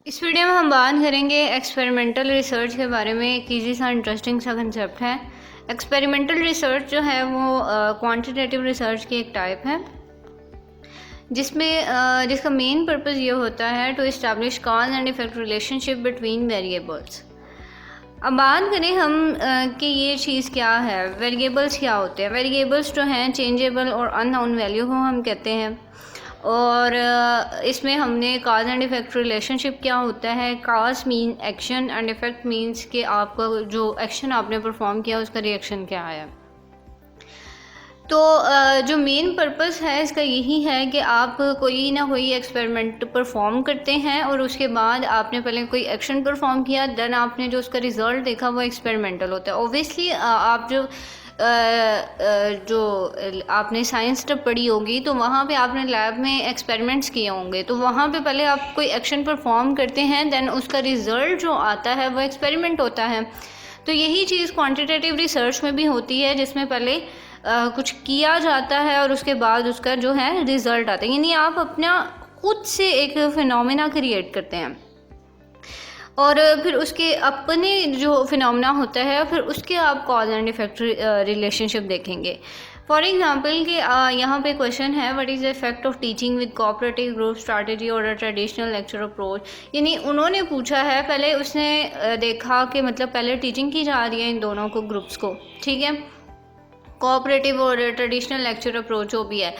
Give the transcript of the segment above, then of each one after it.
इस वीडियो में हम बात करेंगे एक्सपेरिमेंटल रिसर्च के बारे में। एक ईजी सा इंटरेस्टिंग सा कंसेप्ट है। एक्सपेरिमेंटल रिसर्च जो है वो क्वांटिटेटिव रिसर्च की एक टाइप है, जिसका मेन पर्पस ये होता है to establish cause and effect relationship between variables. अब बात करें हम कि ये चीज़ क्या है, वेरिएबल्स क्या होते हैं। वेरिएबल्स जो हैं चेंजेबल और अननोन वैल्यू को हम कहते हैं। और इसमें हमने काज एंड इफ़ेक्ट रिलेशनशिप क्या होता है। Cause mean action and effect means कि आपका जो एक्शन आपने परफॉर्म किया उसका रिएक्शन क्या आया। तो जो मेन पर्पस है इसका यही है कि आप कोई ना कोई एक्सपेरिमेंट परफॉर्म करते हैं और उसके बाद आपने पहले कोई एक्शन परफॉर्म किया, देन आपने जो उसका रिज़ल्ट देखा वो एक्सपेरिमेंटल होता है। ओबियसली आप जो आपने साइंस जब पढ़ी होगी तो वहाँ पे आपने लैब में एक्सपेरिमेंट्स किए होंगे, तो वहाँ पे पहले आप कोई एक्शन परफॉर्म करते हैं, देन उसका रिज़ल्ट जो आता है वो एक्सपेरिमेंट होता है। तो यही चीज़ क्वांटिटेटिव रिसर्च में भी होती है, जिसमें पहले कुछ किया जाता है और उसके बाद उसका जो है रिज़ल्ट आता है। यानी आप अपना खुद से एक फिनोमेना क्रिएट करते हैं और फिर उसके अपने जो फिनोमेना होता है फिर उसके आप कॉज एंड इफेक्ट रिलेशनशिप देखेंगे। फॉर एग्जांपल कि यहाँ पे क्वेश्चन है, what is the effect of teaching with cooperative group strategy और अ ट्रेडिशनल लेक्चर अप्रोच। यानी उन्होंने पूछा है, पहले उसने देखा कि मतलब पहले टीचिंग की जा रही है इन दोनों को ग्रुप्स को, ठीक है, कोऑपरेटिव और ट्रेडिशनल लेक्चर अप्रोच जो भी है,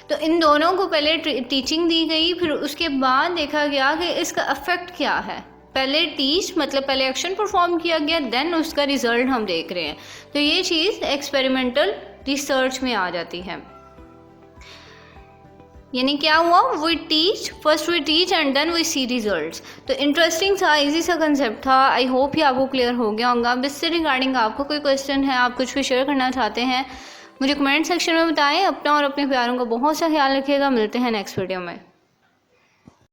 तो इन दोनों को पहले टीचिंग दी गई, फिर उसके बाद देखा गया कि इसका अफेक्ट क्या है। पहले टीच मतलब पहले एक्शन परफॉर्म किया गया, देन उसका रिजल्ट हम देख रहे हैं। तो ये चीज़ एक्सपेरिमेंटल रिसर्च में आ जाती है। यानी क्या हुआ, first we teach and then we see results. तो इंटरेस्टिंग था, इजी सा कंसेप्ट था। आई होप ये आपको क्लियर हो गया होगा। अब इससे रिगार्डिंग आपको कोई क्वेश्चन है, आप कुछ भी शेयर करना चाहते हैं, मुझे कमेंट सेक्शन में बताएं। अपना और अपने प्यारों का बहुत सा ख्याल रखिएगा। मिलते हैं नेक्स्ट वीडियो में।